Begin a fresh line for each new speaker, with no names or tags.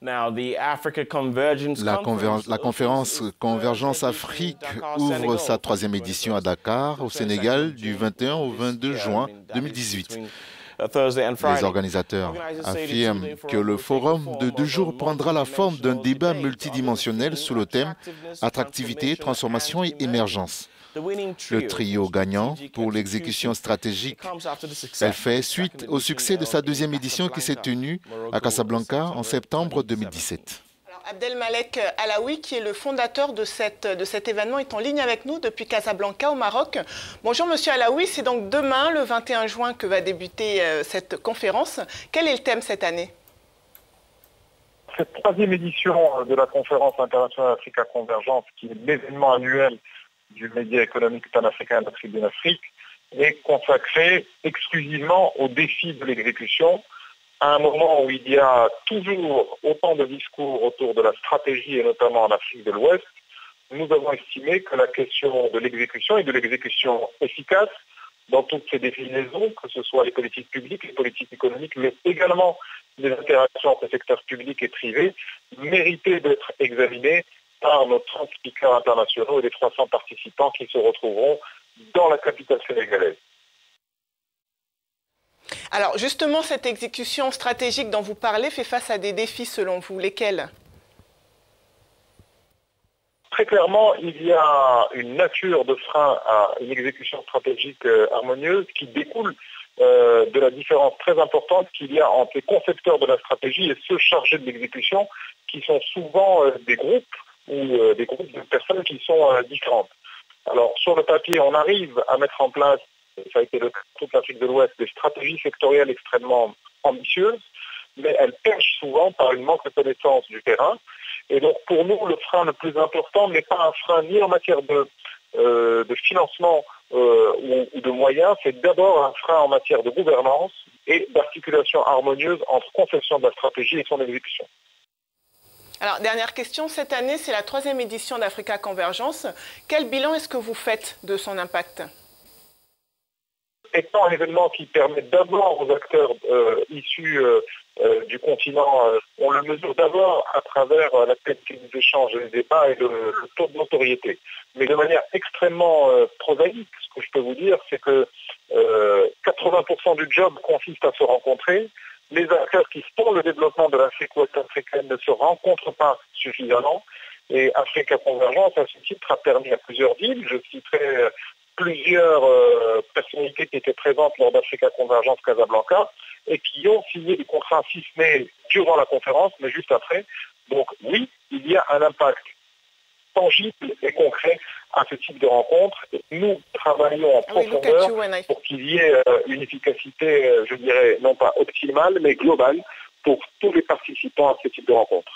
La conférence Convergence Afrique ouvre sa troisième édition à Dakar, au Sénégal, du 21 au 22 juin 2018. Les organisateurs affirment que le forum de 2 jours prendra la forme d'un débat multidimensionnel sous le thème Attractivité, transformation et émergence. Le trio gagnant pour l'exécution stratégique, elle fait suite au succès de sa deuxième édition qui s'est tenue à Casablanca en septembre 2017.
Abdelmalek Alaoui, qui est le fondateur de cet événement, est en ligne avec nous depuis Casablanca au Maroc. Bonjour Monsieur Alaoui, c'est donc demain, le 21 juin, que va débuter cette conférence. Quel est le thème cette année?
Cette troisième édition de la conférence internationale Africa Convergence, qui est l'événement annuel du média économique panafricain de la Tribune Afrique, est consacrée exclusivement au défi de l'exécution, à un moment où il y a toujours autant de discours autour de la stratégie, et notamment en Afrique de l'Ouest. Nous avons estimé que la question de l'exécution et de l'exécution efficace dans toutes ces déclinaisons, que ce soit les politiques publiques, les politiques économiques, mais également les interactions entre le secteur public et privé, méritait d'être examinée par nos 30 speakers internationaux et les 300 participants qui se retrouveront dans la capitale sénégalaise.
Alors justement, cette exécution stratégique dont vous parlez fait face à des défis selon vous. Lesquels?
Très clairement, il y a une nature de frein à une exécution stratégique harmonieuse qui découle de la différence très importante qu'il y a entre les concepteurs de la stratégie et ceux chargés de l'exécution, qui sont souvent des groupes ou des groupes de personnes qui sont différentes. Alors sur le papier, on arrive à mettre en place, ça a été le cas de toute l'Afrique de l'Ouest, des stratégies sectorielles extrêmement ambitieuses, mais elles pêchent souvent par une manque de connaissance du terrain. Et donc pour nous, le frein le plus important n'est pas un frein ni en matière de financement ou de moyens, c'est d'abord un frein en matière de gouvernance et d'articulation harmonieuse entre conception de la stratégie et son exécution.
Alors, dernière question, cette année, c'est la troisième édition d'Africa Convergence. Quel bilan est-ce que vous faites de son impact?
Étant un événement qui permet d'abord aux acteurs issus du continent, on le mesure d'abord à travers la qualité des échanges et des débats et le taux de notoriété. Mais de manière extrêmement prosaïque, ce que je peux vous dire, c'est que 80% du job consiste à se rencontrer. Les acteurs qui font le développement de l'Afrique ouest africaine ne se rencontrent pas suffisamment. Et Africa Convergence, à ce titre, a permis à plusieurs villes, je citerai plusieurs personnalités qui étaient présentes lors d'Africa Convergence Casablanca et qui ont signé des contrats, si ce n'est durant la conférence, mais juste après. Donc oui, il y a un impact tangible et concret à ce type de rencontre. Et nous travaillons en profondeur pour qu'il y ait une efficacité, je dirais, non pas optimale, mais globale pour tous les participants à ce type de rencontre.